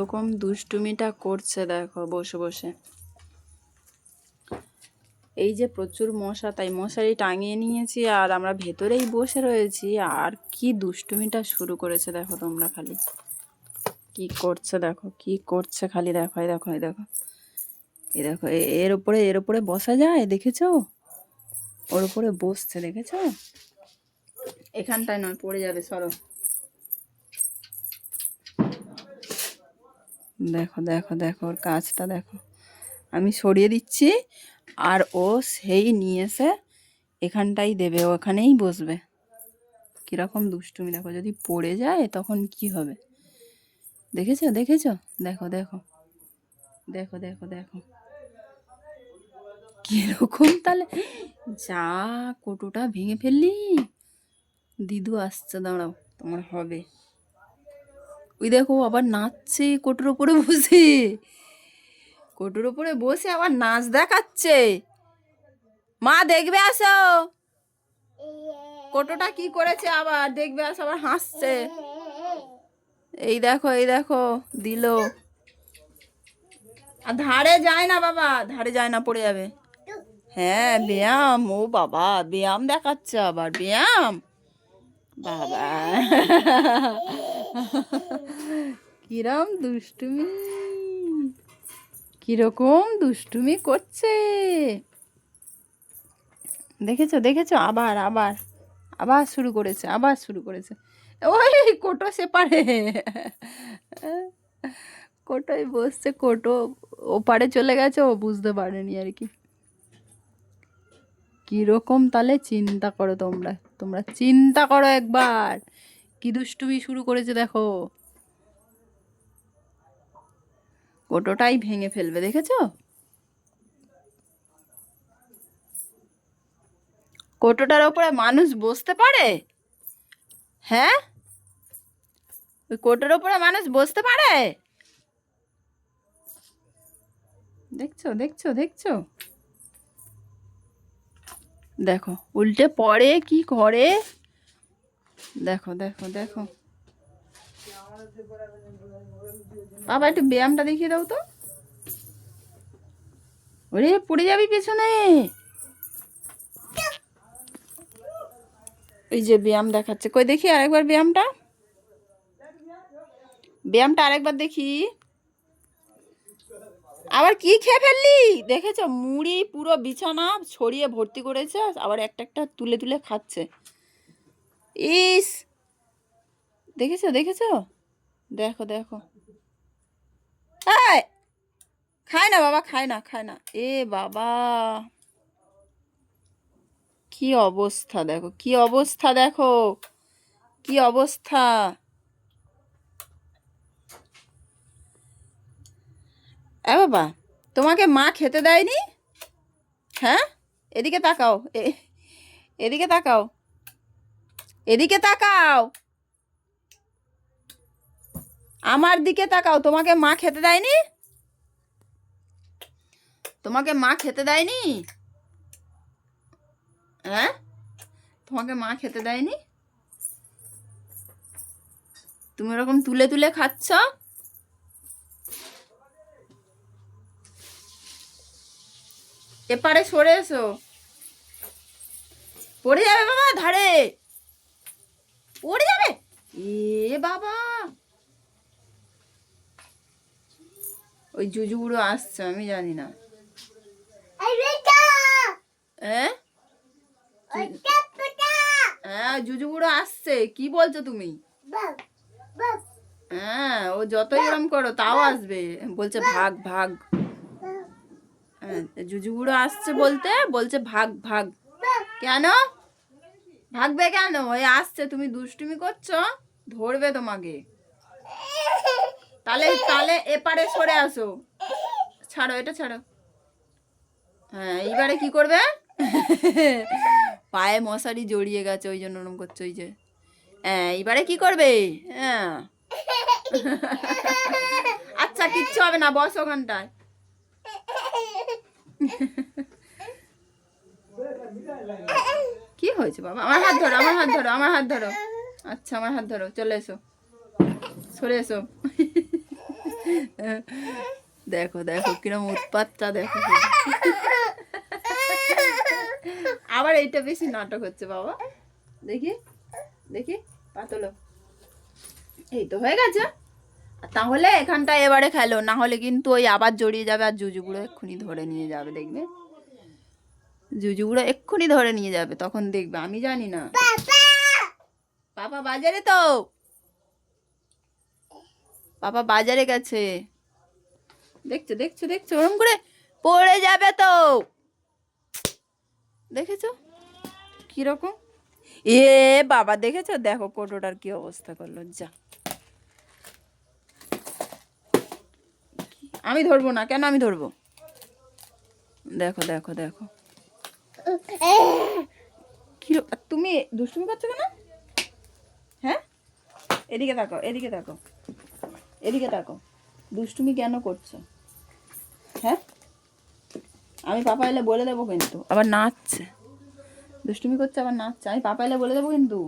এরকম দুষ্টুমিটা করছে দেখো বসে বসে। এই যে প্রচুর মশা, তাই মশারি টাঙিয়ে নিয়েছি আর আমরা ভেতরেই বসে রয়েছি। আর কি দুষ্টুমিটা শুরু করেছে দেখো তোমরা, খালি কি করছে দেখো, কি করছে খালি দেখো। এই দেখো, এই দেখো, এই দেখো, এর উপরে বসা যায় দেখেছো? ওর উপরে বসছে দেখেছো? এখানটায় নয়, পড়ে যাবে, সরো। দেখো দেখো দেখো, ওর কাজটা দেখো। আমি সরিয়ে দিচ্ছি আর ও সেই নিয়ে এসে এখানটাই দেবে, ওখানেই বসবে। কিরকম দুষ্টুমি দেখো, যদি পড়ে যায় তখন কি হবে দেখেছো? দেখেছো? দেখো দেখো দেখো দেখো দেখো কিরকম, তাহলে যা কৌটোটা ভেঙে ফেললি। দিদু আসছে, দাঁড়াও, তোমার হবে। ওই দেখো আবার নাচছে কোটোর ওপরে বসে, কোটোর ওপরে বসে আবার নাচ দেখাচ্ছে। মা দেখবে আসো, কোটোটা কি করেছে আবার দেখবে আসো, আবার হাসছে। এই দেখো, এই দেখো, দিল। আর ধারে যায় না বাবা, ধারে যায় না, পড়ে যাবে। হ্যাঁ ব্যায়াম, ও বাবা ব্যায়াম দেখাচ্ছে, আবার ব্যায়াম, বাবা কিরম দুষ্টুমি, কিরকম দুষ্টুমি করছে দেখেছো? দেখেছো? আবার আবার আবার শুরু করেছে, আবার শুরু করেছে। ওই কোটো সেপারে, কোটোয় বসছে, কোটো ওপারে চলে গেছে, ও বুঝতে পারেনি আর কি। কিরকম তাহলে চিন্তা করো তোমরা, তোমরা চিন্তা করো একবার, কি দুষ্টুমি শুরু করেছে দেখো। কোটোটাই ভেঙে ফেলবে দেখেছো? কোটোটার ওপরে মানুষ বসতে পারে? হ্যাঁ, ওই কোটোর ওপরে মানুষ বসতে পারে? দেখছো দেখছো দেখছো, দেখো উল্টে পড়ে কি করে, দেখো দেখো দেখো। বাবা একটু ব্যায়ামটা দেখিয়ে দাও তো। ওরে পড়ে যাবি পেছনে। এই যে ব্যায়াম দেখাচ্ছে, কই দেখি আরেকবার ব্যায়ামটা, ব্যায়ামটা আরেকবার দেখি। আবার কি খেয়ে ফেললি দেখেছো? মুড়ি পুরো বিছানা ছড়িয়ে ভর্তি করেছে, আবার একটা একটা তুলে তুলে খাচ্ছে। ইস, দেখেছো? দেখেছো? দেখো দেখো, এই খায় না বাবা, খায় না, খায় না। এ বাবা, কি অবস্থা দেখো, কি অবস্থা দেখো, কি অবস্থা। এ বাবা, তোমাকে মা খেতে দেয়নি? হ্যাঁ, এদিকে তাকাও, এদিকে তাকাও, এদিকে তাকাও, আমার দিকে তাকাও। তোমাকে মা খেতে দেয়নি? তোমাকে মা খেতে দেয়নি? হ্যাঁ, তোমাকে মা খেতে দেয়নি? তুমি ওরকম তুলে তুলে খাচ্ছ। এপারে সরে এসো, পড়ে যাবে বাবা, ধারে পড়ে যাবে। এ বাবা, ওই জুজুগুড়ো আসছে, আমি জানি না। হ্যাঁ জুজুগুড়ো আসছে, কি বলছো তুমি? হ্যাঁ, ও যতই এরম করো তাও আসবে, বলছে ভাগ ভাগ। হ্যাঁ, জুজুগুড়ো আসছে বলতে বলছে ভাগ ভাগ। কেন ভাগবে? কেন? ওই আসছে, তুমি দুষ্টুমি করছো, ধরবে তোমাকে। তাহলে তাহলে এপারে সরে আসো, ছাড়ো, এটা ছাড়ো। হ্যাঁ, এইবারে কি করবে? পায়ে মশারি জড়িয়ে গেছে, ওই জন্য ওরম করছে, ওই যে। হ্যাঁ, এইবারে কি করবে? হ্যাঁ, আচ্ছা কিচ্ছু হবে না, বস ওখানটায়। কি হয়েছে বাবা? আমার হাত ধরো, আমার হাত ধরো, আমার হাত ধরো। আচ্ছা আমার হাত ধরো, চলে এসো, সরে এসো। দেখো দেখো কিরম উৎপাতটা দেখো। আবার এইটা বেশি নাটক হচ্ছে বাবা, দেখি দেখি পাতলো। এই তো হয়ে গেছে। তাহলে এখানটা এবারে খেলো, না হলে কিন্তু ওই আবার জড়িয়ে যাবে আর জুজুগুলো এক্ষুনি ধরে নিয়ে যাবে, দেখবে জুজুগুলো এক্ষুনি ধরে নিয়ে যাবে, তখন দেখবে। আমি জানি না। পাপা বাজারে তো, পাপা বাজারে গেছে। দেখছো দেখছো দেখছো ওরম করে পড়ে যাবে তো, দেখেছো কিরকম? এ বাবা দেখেছো, দেখো কোটোটার কি অবস্থা করলো। যা, আমি ধরবো না, কেন আমি ধরবো? দেখো দেখো দেখো কি, তুমি দুষ্টুমি করছো কেন? হ্যাঁ, এদিকে তাকাও, এদিকে তাকাও, এদিকে তাকাও, দুষ্টুমি কেন করছো? হ্যাঁ, আমি পাপা এলে বলে দেবো কিন্তু। আবার নাচছে, দুষ্টুমি করছে আবার নাচছে, আমি পাপা এলে বলে দেবো কিন্তু।